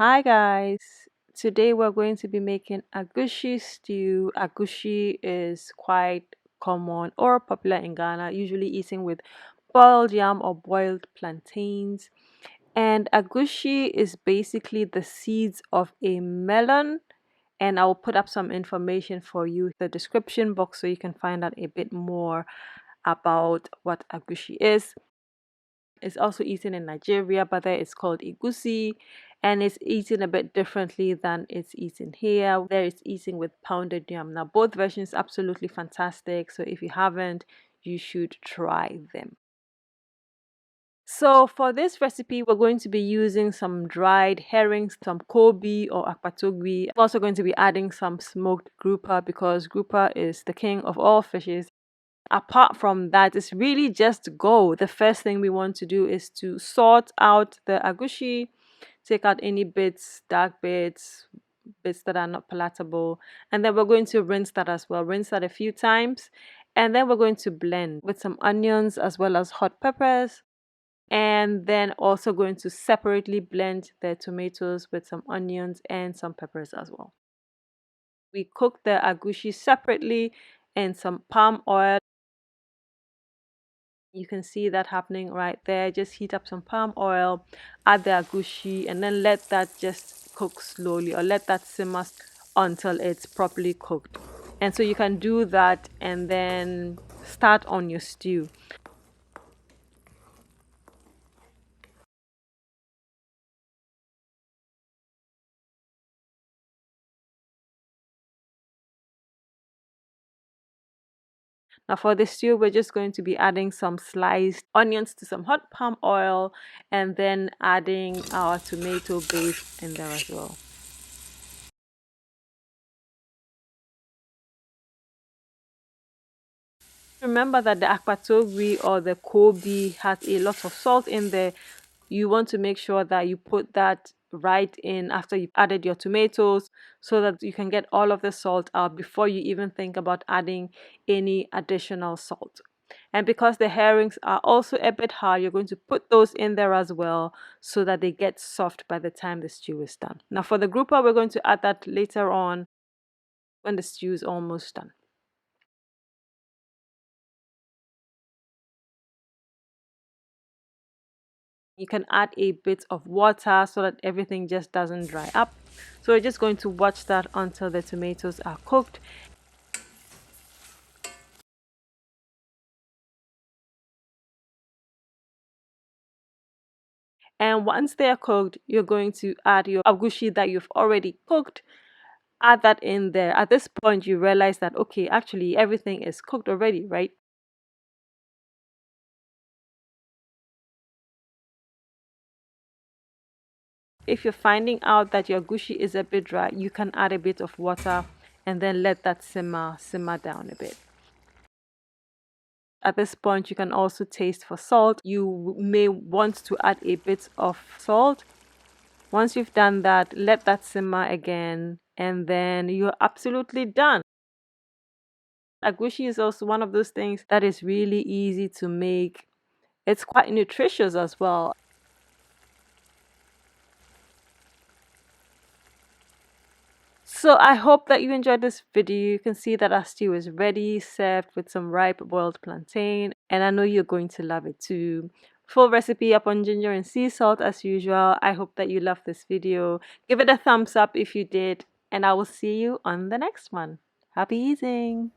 Hi guys, today we're going to be making Agushi stew. Agushi is quite common or popular in Ghana, usually eaten with boiled yam or boiled plantains. And Agushi is basically the seeds of a melon. And I'll put up some information for you in the description box so you can find out a bit more about what Agushi is. It's also eaten in Nigeria, but there it's called Egusi, and it's eaten a bit differently than it's eaten here. There it's eaten with pounded yam. Now, both versions absolutely fantastic. So if you haven't, you should try them. So for this recipe, we're going to be using some dried herrings, some kobe or akpatogwi. We're also going to be adding some smoked grouper because grouper is the king of all fishes. Apart from that, it's really just go. The first thing we want to do is to sort out the agushi, take out any bits, dark bits, bits that are not palatable, and then we're going to rinse that as well. Rinse that a few times, and then we're going to blend with some onions as well as hot peppers, and then also going to separately blend the tomatoes with some onions and some peppers as well. We cook the agushi separately in some palm oil. You can see that happening right there. Just heat up some palm oil, add the agushi, and then let that just cook slowly or let that simmer until it's properly cooked. And so you can do that and then start on your stew. Now for the stew, we're just going to be adding some sliced onions to some hot palm oil and then adding our tomato base in there as well. Remember that the akpatogwi or the kobe has a lot of salt in there. You want to make sure that you put that right in after you've added your tomatoes so that you can get all of the salt out before you even think about adding any additional salt. And because the herrings are also a bit hard, you're going to put those in there as well so that they get soft by the time the stew is done. Now for the grouper, we're going to add that later on when the stew is almost done. You can add a bit of water so that everything just doesn't dry up. So we're just going to watch that until the tomatoes are cooked. And once they are cooked, you're going to add your agushi that you've already cooked. Add that in there. At this point, you realize that, okay, actually everything is cooked already, right? If you're finding out that your agushi is a bit dry, you can add a bit of water and then let that simmer down a bit. At this point, you can also taste for salt. You may want to add a bit of salt. Once you've done that, let that simmer again, and then you're absolutely done. Agushi is also one of those things that is really easy to make. It's quite nutritious as well. So I hope that you enjoyed this video. You can see that our stew is ready, served with some ripe boiled plantain, and I know you're going to love it too. Full recipe up on ginger and sea salt as usual. I hope that you loved this video. Give it a thumbs up if you did, and I will see you on the next one. Happy eating!